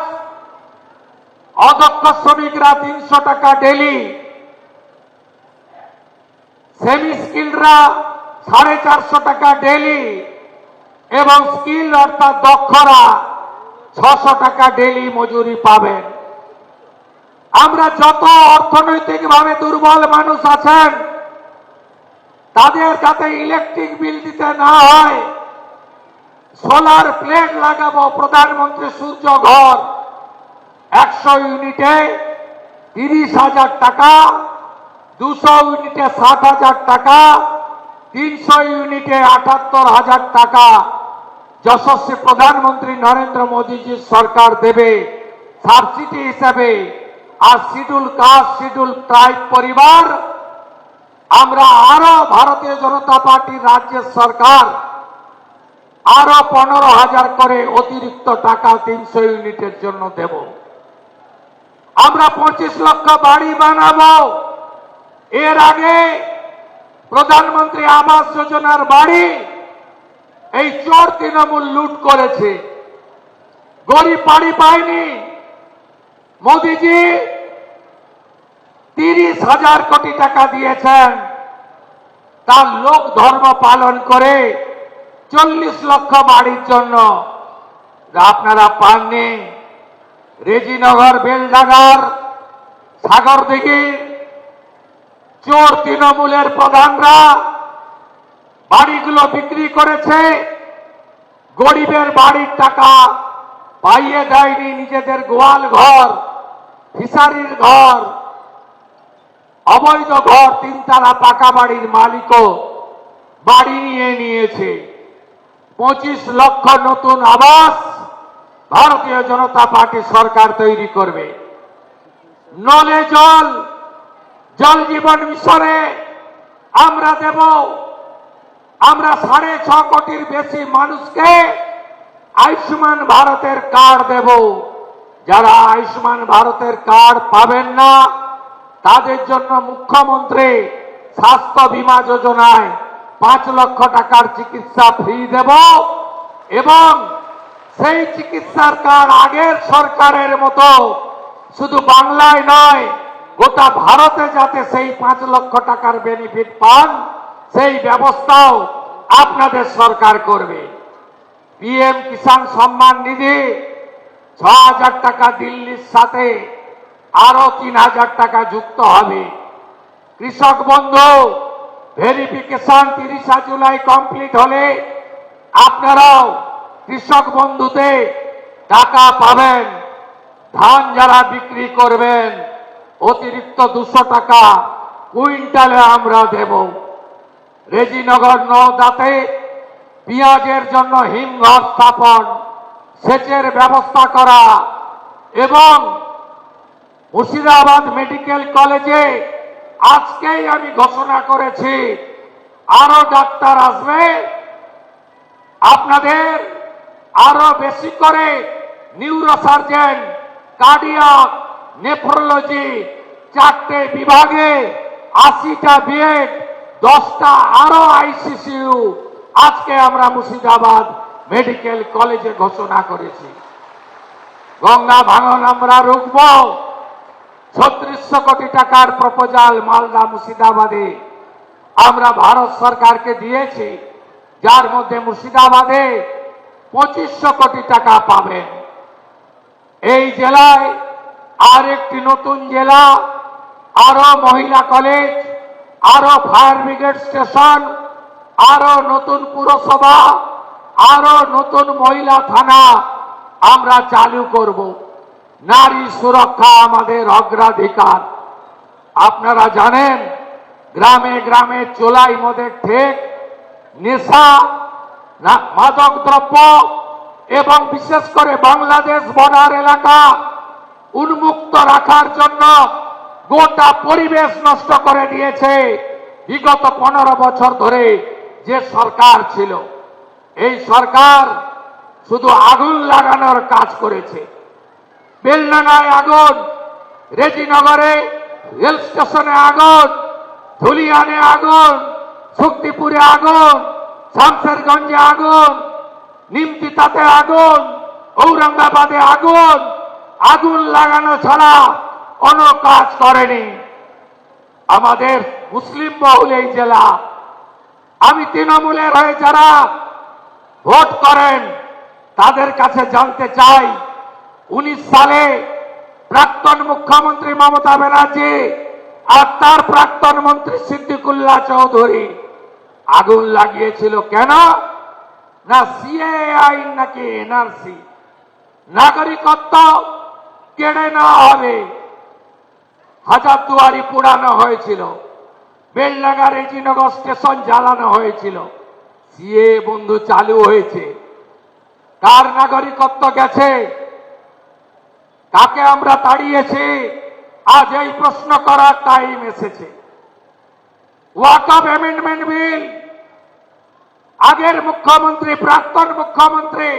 অদক্ষ শ্রমিকরা 300 টাকা ডেলি, সেমি স্কিলরা 450 টাকা ডেলি এবং স্কিল অর্থাৎ দক্ষরা 600 টাকা ডেলি মজুরি পাবেন। আমরা যত অর্থনৈতিকভাবে দুর্বল মানুষ আছেন তাদের যাতে ইলেকট্রিক বিল দিতে না হয়, সোলার প্লেট লাগাবো। প্রধানমন্ত্রী সূর্য ঘর 100 ইউনিটে 30,000 টাকা, 200 ইউনিটে 60,000 টাকা, 300 ইউনিটে 78,000 টাকা যশস্বী প্রধানমন্ত্রী নরেন্দ্র মোদীজির সরকার দেবে সাবসিডি হিসেবে। আর শিডিউল কাস্ট, শিডিউল ট্রাইব পরিবার আমরা আরো ভারতীয় জনতা পার্টির রাজ্যের সরকার আরো 15,000 করে অতিরিক্ত টাকা 300 ইউনিটের জন্য দেব। আমরা 25 লক্ষ বাড়ি বানাবো। এর আগে প্রধানমন্ত্রী আবাস যোজনার বাড়ি এই চোর তৃণমূল লুট করেছে, গরিব বাড়ি পায়নি। মোদিজি 30,000 কোটি টাকা দিয়েছেন, তার লোক ধর্ম পালন করে 40 লক্ষ বাড়ির জন্য আপনারা পাননি। রেজিনগর, বেলডাঙ্গার, সাগরদিঘির চোর তৃণমূলের প্রধানরা বাড়িগুলো বিক্রি করেছে, গরিবের বাড়ির টাকা পাইয়ে দেয়নি। নিজেদের গোয়াল ঘর, ফিশারির ঘর, অবৈধ ঘর, 3 তলা পাকা বাড়ির মালিকও বাড়ি নিয়ে নিয়েছে। 25 লক্ষ নতুন আবাস ভারতীয় জনতা পার্টি সরকার তৈরি করবে। নলে জল, জল জীবন মিশনে আমরা দেব। আমরা 6.5 কোটির বেশি মানুষকে আয়ুষ্মান ভারতের কার্ড দেব। যারা আয়ুষ্মান ভারতের কার্ড পাবেন না তাদের জন্য মুখ্যমন্ত্রী স্বাস্থ্য বীমা যোজনায় 5 লক্ষ টাকার চিকিৎসা ফ্রি দেব এবং সেই চিকিৎসার কার্ড আগের সরকারের মতো শুধু বাংলায় নয় গোটা ভারতে যাতে সেই 5 লক্ষ টাকার বেনিফিট পান সেই ব্যবস্থাও আপনাদের সরকার করবে। পিএম কিষাণ সম্মান নিধি 6,000 টাকা দিল্লির সাথে আরো 3,000 টাকা যুক্ত হবে। কৃষক বন্ধু ভেরিফিকেশন 30 জুলাই কমপ্লিট হলে আপনারাও কৃষক বন্ধুতে টাকা পাবেন। ধান যারা বিক্রি করবেন অতিরিক্ত 200 টাকা কুইন্টালে আমরা দেব। রেজিনগর নওদাতে পেঁয়াজের জন্য হিমঘর স্থাপন, সেচের ব্যবস্থা করা এবং মুর্শিদাবাদ মেডিকেল কলেজে আজকেই আমি ঘোষণা করেছি আরো ডাক্তার আসবে। আপনাদের আরো বেশি করে নিউরোসার্জন, কার্ডিয়াক, নেফ্রোলজি 4টে বিভাগে 80টা বেড, 10টা আরো আইসিসিউ আজকে আমরা মুর্শিদাবাদ মেডিকেল কলেজে ঘোষণা করেছি। গঙ্গা ভাঙন আমরা রুখব। 3600 কোটি টাকার প্রপোজাল মালদা মুর্শিদাবাদে আমরা ভারত সরকারকে দিয়েছি, যার মধ্যে মুর্শিদাবাদে 2500 কোটি টাকা পাবেন। এই জেলায় আরেকটি নতুন জেলা, আরো মহিলা কলেজ, আরো ফায়ার ব্রিগেড স্টেশন, আরো নতুন পুরসভা, আরো নতুন মহিলা থানা আমরা চালু করব। নারী সুরক্ষা আমাদের অগ্রাধিকার। আপনারা জানেন গ্রামে গ্রামে চোলাই মদের ঠেক, নেশা, মাদক দ্রব্য এবং বিশেষ করে বাংলাদেশ বর্ডার এলাকা উন্মুক্ত রাখার জন্য গোটা পরিবেশ নষ্ট করে দিয়েছে বিগত 15 বছর ধরে যে সরকার ছিল। এই সরকার শুধু আগুন লাগানোর কাজ করেছে। বেলডাঙ্গায় আগুন, রেজিনগরে রেল স্টেশনে আগুন, ধুলিয়ানে আগুন, শক্তিপুরে আগুন, শামশেরগঞ্জে আগুন, নিমতিতাতে আগুন, ঔরঙ্গাবাদে আগুন। আগুন লাগানো ছাড়া কোনো কাজ করেনি আমাদের মুসলিম বহুল এই জেলা। আমি তৃণমূলের হয়ে যারা ভোট করেন তাদের কাছে জানতে চাই, 19 সালে প্রাক্তন মুখ্যমন্ত্রী মমতা ব্যানার্জি আর তার প্রাক্তন মন্ত্রী সিদ্দিকুল্লাহ চৌধুরী আগুন লাগিয়েছিল কেন? না সিএ আইন নাকি এনআরসি, নাগরিকত্ব কেড়ে নেওয়া হবে। হাজারদুয়ারি পোড়ানো হয়েছিল, বেলডাঙ্গা রেজিনগর স্টেশন জ্বালানো হয়েছিল। সিএ বন্ধু চালু হয়েছে, কার নাগরিকত্ব গেছে? কাকে আমরা তাড়িয়েছি? আজ এই প্রশ্ন করার টাইম এসেছে। ওয়াকফ অ্যামেন্ডমেন্ট বিল আগের মুখ্যমন্ত্রী, প্রাক্তন মুখ্যমন্ত্রী,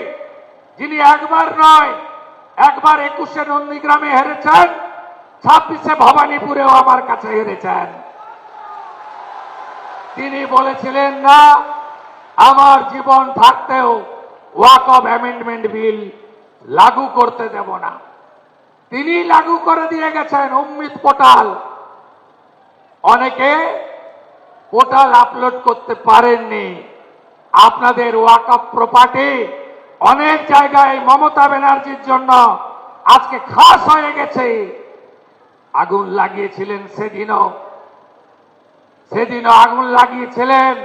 যিনি একবার নয় একবার 21-এ নন্দীগ্রামে হেরেছেন, 26-এ ভবানীপুরেও আমার কাছে হেরেছেন। তিনি বলেছিলেন না আমার জীবন থাকতেও ওয়াকফ অ্যামেন্ডমেন্ট বিল লাগু করতে দেব না। তিনি লাগু করে দিয়ে গেছেন উম্মিদ পোর্টাল। অনেকে পোর্টাল আপলোড করতে পারেননি। আপনাদের ওয়াকফ প্রপার্টি অনেক জায়গায় মমতা ব্যানার্জির জন্য আজকে খাস হয়ে গেছে। আগুন লাগিয়েছিলেন সেদিনও আগুন লাগিয়েছিলেন।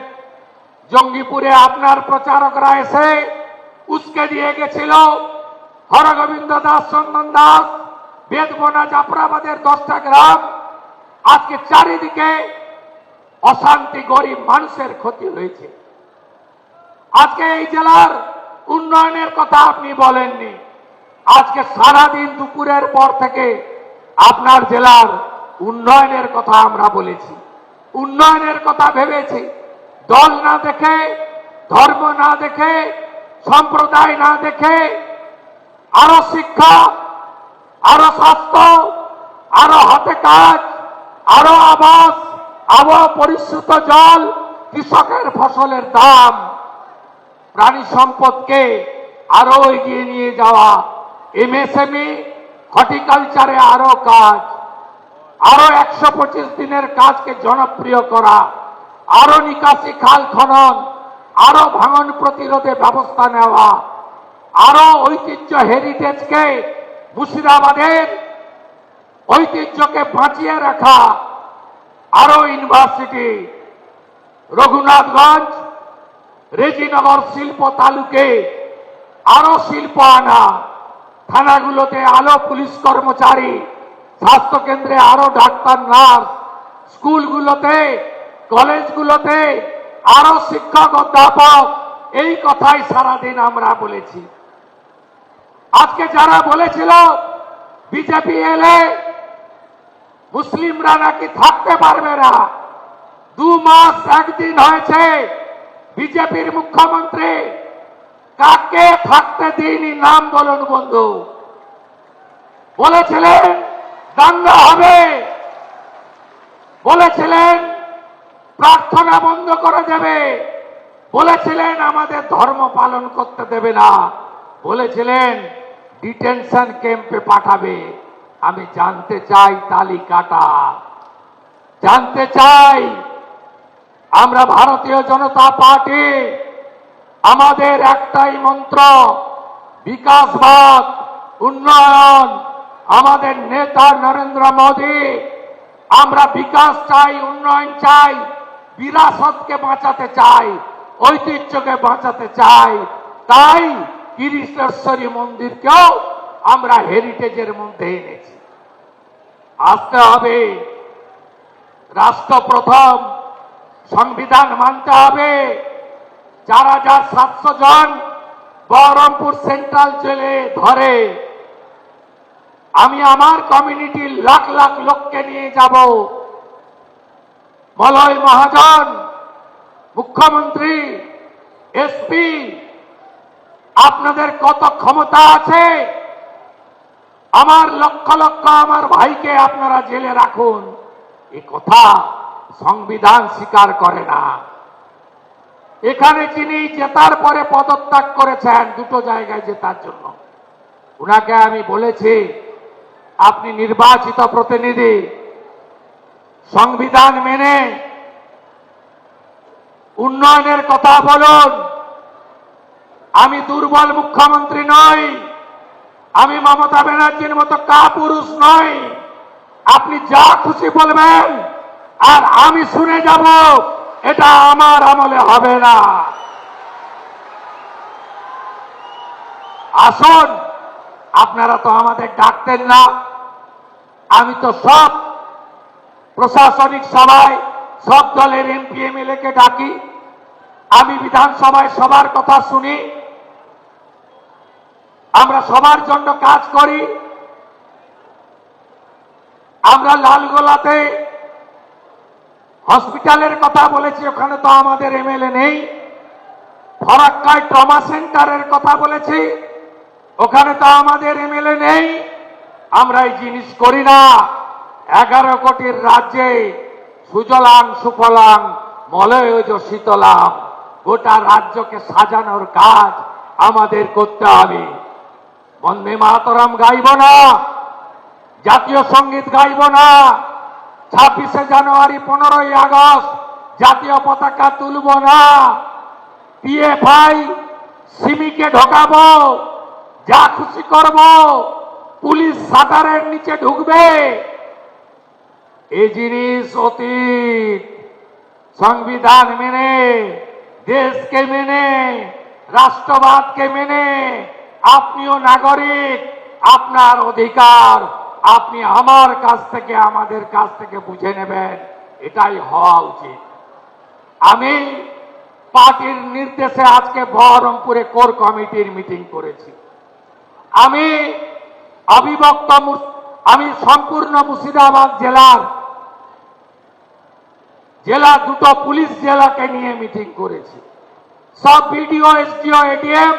জঙ্গিপুরে আপনার প্রচারকরা এসে উস্কে দিয়ে গেছিল। হরগোবিন্দ দাস, চন্দন দাস, বেদবনা, জাফরাবাদের 10টা গ্রাম আজকে চারিদিকে অশান্তি, গরিব মানুষের ক্ষতি হয়েছে। আজকে এই জেলার উন্নয়নের কথা আপনি বলেননি। আজকে সারাদিন দুপুরের পর থেকে আপনার জেলার উন্নয়নের কথা আমরা বলেছি, উন্নয়নের কথা ভেবেছি। দল না দেখে, ধর্ম না দেখে, সম্প্রদায় না দেখে আরো শিক্ষা, আরো স্বাস্থ্য, আরো হাতে কাজ, আরো আবাস, আবহাওয়া পরিশ্রুত জল, কৃষকের ফসলের দাম, প্রাণী সম্পদকে আরো এগিয়ে নিয়ে যাওয়া, এমএসএমই, হর্টিকালচারে আরো কাজ, আরো 125 দিনের কাজকে জনপ্রিয় করা, আরো নিকাশি খাল খনন, আরো ভাঙন প্রতিরোধে ব্যবস্থা নেওয়া, আরো ঐতিহ্য হেরিটেজকে, মুর্শিদাবাদের ঐতিহ্যকে বাঁচিয়ে রাখা, আরো ইউনিভার্সিটি, রঘুনাথগঞ্জ, রেজিনগর শিল্প তালুকে আরো শিল্প আনা, থানাগুলোতে আরো পুলিশ কর্মচারী, স্বাস্থ্য কেন্দ্রে আরো ডাক্তার নার্স, স্কুলগুলোতে কলেজগুলোতে আরো শিক্ষক অধ্যাপক, এই কথাই সারাদিন আমরা বলেছি। আজকে যারা বলেছিল বিজেপি এলে মুসলিমরা নাকি থাকতে পারবে না, 2 মাস 1 দিন হয়েছে বিজেপির মুখ্যমন্ত্রী, কাকে থাকতে দিনই নাম বলুন বন্ধু। বলেছিলেন দাঙ্গা হবে, বলেছিলেন প্রার্থনা বন্ধ করে দেবে, বলেছিলেন আমাদের ধর্ম পালন করতে দেবে না, বলেছিলেন ডিটেনশন ক্যাম্পে পাঠাবে। আমি জানতে চাই তালিকাটা, জানতে চাই। আমরা ভারতীয় জনতা পার্টি, আমাদের একটাই মন্ত্র বিকাশবাদ, উন্নয়ন। আমাদের নেতা নরেন্দ্র মোদী, আমরা বিকাশ চাই, উন্নয়ন চাই, বিরাসতকে বাঁচাতে চাই, ঐতিহ্যকে বাঁচাতে চাই। তাই কিরিটেশ্বরী মন্দিরকেও আমরা হেরিটেজের মধ্যে এনেছি। আসতে হবে, রাষ্ট্র প্রথম, সংবিধান মানতে হবে। যারা 700 জন বহরমপুর সেন্ট্রাল জেলে ধরে, আমি আমার কমিউনিটির লাখ লাখ লোককে নিয়ে যাব। মলয় মহাজন, মুখ্যমন্ত্রী, এসপি, আপনাদের কত ক্ষমতা আছে? আমার লক্ষ লক্ষ আমার ভাইকে আপনারা জেলে রাখুন, এ কথা সংবিধান স্বীকার করে না। এখানে যিনি জেতার পরে পদত্যাগ করেছেন 2টো জায়গায় জেতার জন্য, উনাকে আমি বলেছি আপনি নির্বাচিত প্রতিনিধি, সংবিধান মেনে উন্নয়নের কথা বলুন। আমি দুর্বল মুখ্যমন্ত্রী নই, আমি মমতা ব্যানার্জির মতো কাপুরুষ নই। আপনি যা খুশি বলবেন আর আমি শুনে যাব, এটা আমার আমলে হবে না। আসুন, আপনারা তো আমাদের ডাকতেন না, আমি তো সব প্রশাসনিক সভায় সব দলের এমপি এমএলএ কে ডাকি, আমি বিধানসভায় সবার কথা শুনি, আমরা সবার জন্য কাজ করি। আমরা লালগোলাতে হসপিটালের কথা বলেছি, ওখানে তো আমাদের এমএলএ নেই। ফরাক্কায় ট্রমা সেন্টারের কথা বলেছি, ওখানে তো আমাদের এমএলএ নেই। আমরা এই জিনিস করি না। 11 কোটির রাজ্যে সুজলাং সুফলাং মলয়জ শীতলাম, গোটা রাজ্যকে সাজানোর কাজ আমাদের করতে হবে। বন্দে মাতরম গাইব না, জাতীয় সঙ্গীত গাইব না, 26শে জানুয়ারি 15ই আগস্ট জাতীয় পতাকা তুলব না, পিএফআই সিমিকে ঢোকাবো, যা খুশি করব, পুলিশ শাটারের নিচে ঢুকবে। এই জিনিস অতীত। সংবিধান মেনে, দেশকে মেনে, রাষ্ট্রবাদকে মেনে আপনিও নাগরিক, আপনার অধিকার আপনি আমার কাছ থেকে, আমাদের কাছ থেকে বুঝে নেবেন, এটাই হওয়া উচিত। আমি পার্টির নির্দেশে আজকে বহরমপুরে কোর কমিটির মিটিং করেছি। আমি অবিভক্ত, আমি সম্পূর্ণ মুর্শিদাবাদ জেলার 2টো পুলিশ জেলাকে নিয়ে মিটিং করেছি। সব বিডিও, এসডিও, এডিএম,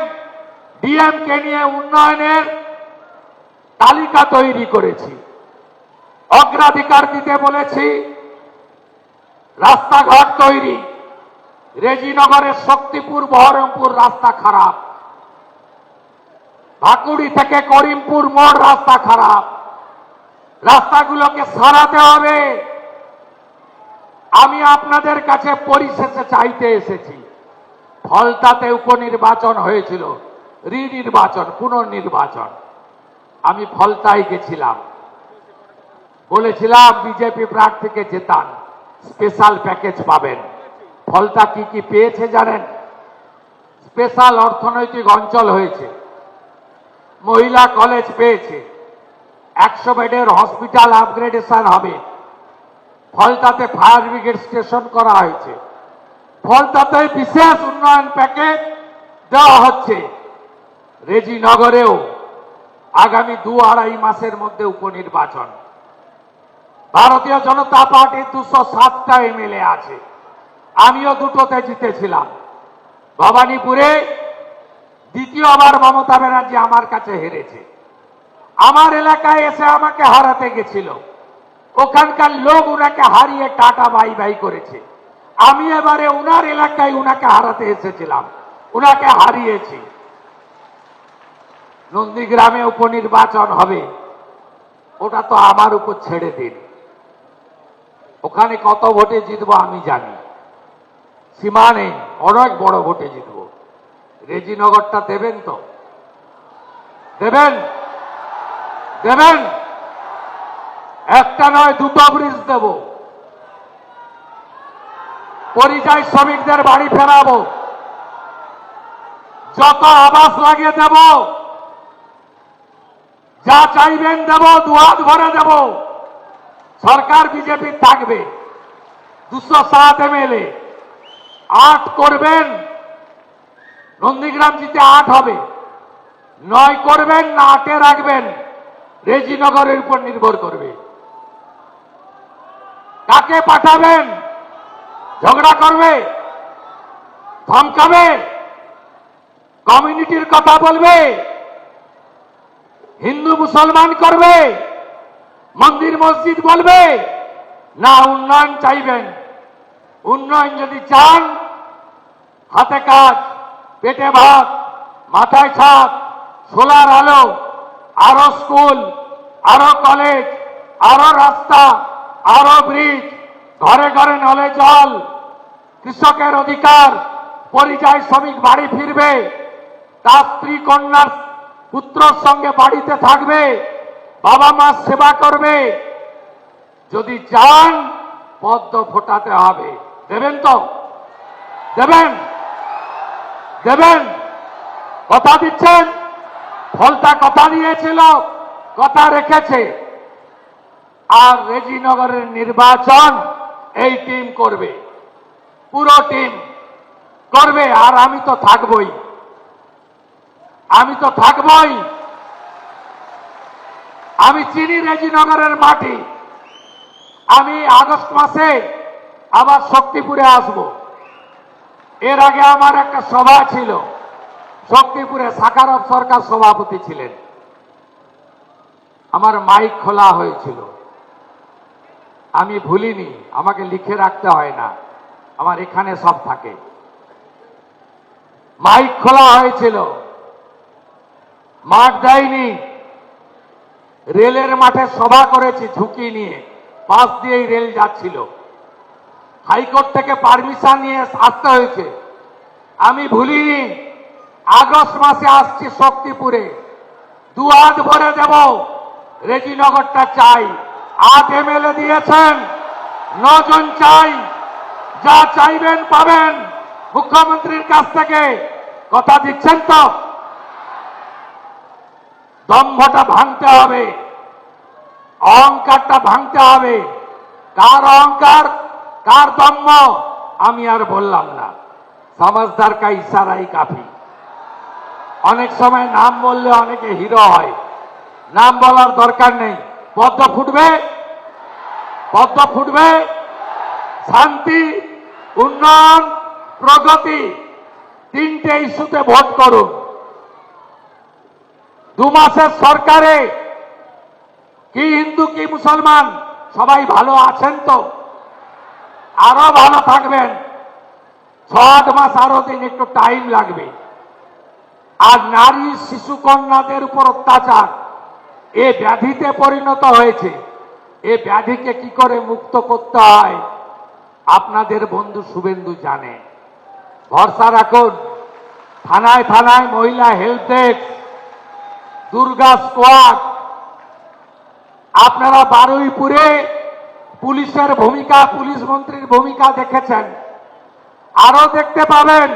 ডিএম কে নিয়ে উন্নয়নের তালিকা তৈরি করেছি। অগ্রাধিকার দিতে বলেছি রাস্তাঘাট তৈরি। রেজিনগরের শক্তিপুর বহরমপুর রাস্তা খারাপ, ভাকুড়ি থেকে করিমপুর মোড় রাস্তা খারাপ, রাস্তাগুলোকে সারাতে হবে। আমি আপনাদের কাছে পরিশেষে চাইতে এসেছি, ফলতাতে উপনির্বাচন হয়েছিল, রিনির্বাচন, পুনর্নির্বাচন। আমি ফলতায় গেছিলাম, বলেছিলাম বিজেপি প্রার্থীকে জেতান, স্পেশাল প্যাকেজ পাবেন। ফলতা কি কি পেয়েছে জানেন? স্পেশাল অর্থনৈতিক অঞ্চল হয়েছে, মহিলা কলেজ পেয়েছে, 100 বেডের হসপিটাল আপগ্রেডেশন হবে, ফলতাতে ফায়ার ব্রিগেড স্টেশন করা হয়েছে, ফলতাতে বিশেষ উন্নয়ন প্যাকেজ দেওয়া হচ্ছে। রেজিনগরেও আগামী 2-2.5 মাসের মধ্যে উপনির্বাচন। ভারতীয় জনতা পার্টির 207টা এমএলএ আছে, আমিও দুটোতে জিতেছিলাম। ভবানীপুরে দ্বিতীয়বার মমতা ব্যানার্জি আমার কাছে হেরেছে। আমার এলাকায় এসে আমাকে হারাতে গেছিল, ওখানকার লোক উনাকে হারিয়ে টাটা বাই বাই করেছে। আমি এবারে উনার এলাকায় উনাকে হারাতে এসেছিলাম, উনাকে হারিয়েছি। নন্দীগ্রামে উপনির্বাচন হবে, ওটা তো আমার উপর ছেড়ে দিন। ওখানে কত ভোটে জিতবো আমি জানি, সীমা নেই, অনেক বড় ভোটে জিতবো। রেজিনগরটা দেবেন তো? দেবেন? দেবেন? একটা নয়, 2টো ব্রিজ দেব, পরিযায়ী শ্রমিকদের বাড়ি ফেরাবো, যত আবাস লাগিয়ে দেব, যা চাইবেন দেব, দুহাত ভরে দেব। সরকার বিজেপির থাকবে, 207 এমএলএ, 8 করবেন, নন্দীগ্রাম জিতে 8 হবে, 9 করবেন না 8-এ রাখবেন, রেজিনগরের উপর নির্ভর করবে। কাকে পাঠাবেন? ঝগড়া করবে, ধমকাবে, কমিউনিটির কথা বলবে, হিন্দু মুসলমান করবে, মন্দির মসজিদ বলবে, না উন্নয়ন চাইবেন? উন্নয়ন যদি চান, হাতে কাজ, পেটে ভাত, মাথায় ছাদ, সোলার আলো, আরো স্কুল, আরো কলেজ, আরো রাস্তা, আরো ব্রিজ, ঘরে ঘরে নলে জল, কৃষকের অধিকার, পরিযায়ী শ্রমিক বাড়ি ফিরবে, তার স্ত্রী কন্যার পুত্রর সঙ্গে বাড়িতে থাকবে, বাবা মা সেবা করবে। যদি চান পদ্ম ফোটাতে হবে। দেবেন তো? দেবেন? দেবেন? কথা দিচ্ছেন? ফলতা কথা দিয়েছিল, কথা রেখেছে। আর রেজিনগরের নির্বাচন এই টিম করবে, পুরো টিম করবে। আর আমি তো থাকবই, আমি তো থাকবই। আমি চিনি রেজিনগরের মাটি। আমি আগস্ট মাসে আবার শক্তিপুরে আসব। এর আগে আমার একটা সভা ছিল শক্তিপুরে, সাকারব সরকার সভাপতি ছিলেন, আমার মাইক খোলা হয়েছিল, আমি ভুলিনি, আমাকে লিখে রাখতে হয় না, আমার এখানে সব থাকে। মাইক খোলা হয়েছিল, মাঠ দেয়নি, রেলের মাঠে সভা করেছি ঝুঁকি নিয়ে, পাশ দিয়েই রেল যাচ্ছিল, হাইকোর্ট থেকে পারমিশন নিয়ে আসতে হয়েছে। আমি ভুলিনি, আগস্ট মাসে আসছি শক্তিপুরে, দুহাত ভরে দেব। রেজিনগরটা চাই, 8 এমএলএ দিয়েছেন, 9 জন চাই, যা চাইবেন পাবেন মুখ্যমন্ত্রীর কাছ থেকে। কথা দিচ্ছেন তো? দম্ভটা ভাঙতে হবে, অহংকারটা ভাঙতে হবে। কার অহংকার, কার দম্ভ আমি আর বললাম না, সমাজদার কা ইশারাই কাফি। অনেক সময় নাম বললে অনেকে হিরো হয়, নাম বলার দরকার নেই। পদ্ম ফুটবে, পদ্ম ফুটবে, শান্তি, উন্নয়ন, প্রগতি তিনটে ইস্যুতে ভোট করুন। 2 মাসের সরকারে কি হিন্দু কি মুসলমান সবাই ভালো আছেন তো? আরো ভালো থাকবেন। 6-8 মাস আরো দিন একটু টাইম লাগবে। আর নারী শিশু কন্যাদের উপর অত্যাচার এ ব্যাধিতে পরিণত হয়েছে। এ ব্যাধিকে কি করে মুক্ত করতে হয় আপনাদের বন্ধু শুভেন্দু জানে। ভরসা রাখুন। থানায় থানায় মহিলা হেল্প ডেস্ক, দুর্গা স্কোয়াড। আপনারা বারুইপুরে পুলিশের ভূমিকা, পুলিশ মন্ত্রীর ভূমিকা দেখেছেন, আরো দেখতে পাবেন।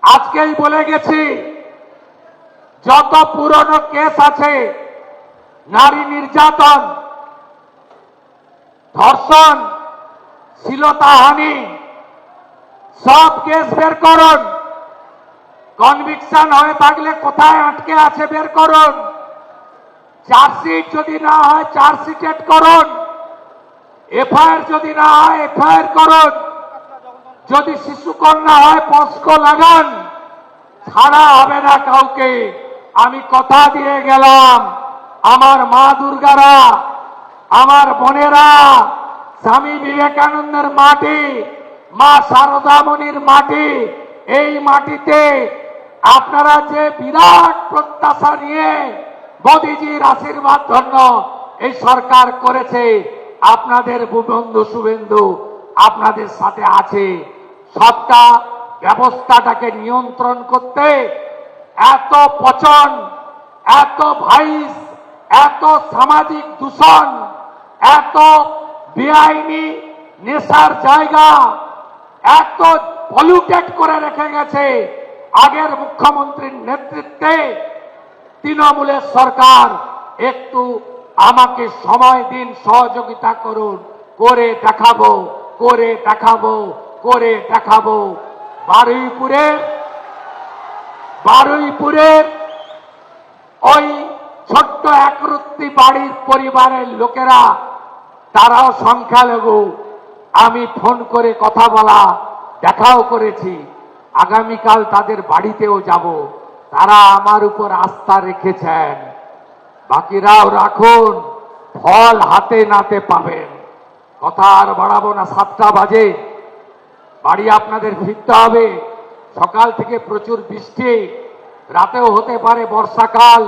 আজকেই বলে গেছি, যত পুরনো কেস আছে, নারী নির্যাতন, ধর্ষণ, শ্লীলতাহানি, সব কেস বের করুন। কনভিকশন হয়ে থাকলে কোথায় আটকে আছে বের করুন। চার্জশিট যদি না হয় চার্জশিটেড করুন। এফআইআর যদি না হয় এফআইআর করুন। যদি শিশু কন্যা হয় পস্কো লাগান। ছাড়া হবে না কাউকে। আমি কথা দিয়ে গেলাম, আমার মা দুর্গারা, আমার বোনেরা, স্বামী বিবেকানন্দের মাটি, মা শারদামণির মাটি, এই মাটিতে আপনারা যে বিরাট প্রত্যাশা নিয়ে মোদিজির আশীর্বাদ ধন্য এই সরকার করেছে, আপনাদের বন্ধু শুভেন্দু আপনাদের সাথে আছে। সবটা ব্যবস্থাটাকে নিয়ন্ত্রণ করতে এত পচন, এত ভাইস, এত সামাজিক দূষণ, এত বেআইনি নেশার জায়গা, এত পলিউটেড করে রেখে গেছে আগের মুখ্যমন্ত্রীর নেতৃত্বে তৃণমূলের সরকার। একটু আমাকে সময় দিন, সহযোগিতা করুন, করে দেখাবো, করে দেখাবো, করে দেখাবো। বারুইপুরের ওই ছোট্ট একরত্তি বাড়ির পরিবারের লোকেরা, তারাও সংখ্যালঘু। আমি ফোন করে কথা বলা, দেখাও করেছি। আগামীকাল তাদের বাড়িতেও যাব। তারা আমার উপর আস্থা রেখেছেন। বাকিরাও রাখুন, ফল হাতে নাতে পাবেন। কথা আর বাড়াবো না, 7টা বাজে। বাড়ি আপনাদের ফিরতে হবে। সকাল থেকে প্রচুর বৃষ্টি, রাতেও হতে পারে বর্ষাকাল।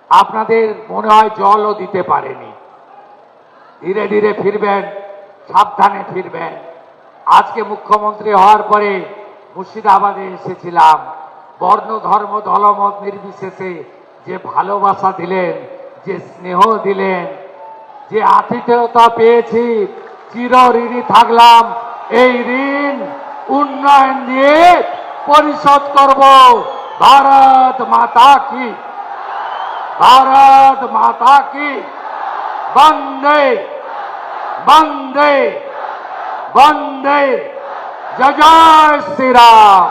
আপনাদের মনে হয় জলও দিতে পারেনি। ধীরে ধীরে ফিরবেন, সাবধানে ফিরবেন। আজকে মুখ্যমন্ত্রী হওয়ার পরে মুর্শিদাবাদে এসেছিলাম। বর্ণ ধর্ম দলমত নির্বিশেষে যে ভালোবাসা দিলেন, যে স্নেহ দিলেন, যে আতিথেয়তা পেয়েছি, চির ঋণী থাকলাম। এই ঋণ উন্নয়ন দিয়ে পরিশোধ করব। ভারত মাতা কি, ভারত মাতা কি, বন্দে বন্দে বন্দে, জয় জয় শ্রীরাম।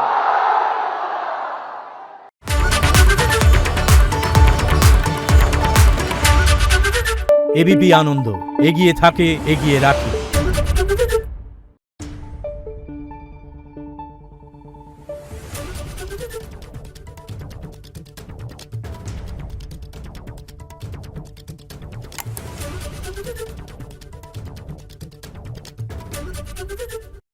এবিপি আনন্দ, এগিয়ে থাকে, এগিয়ে রাখে।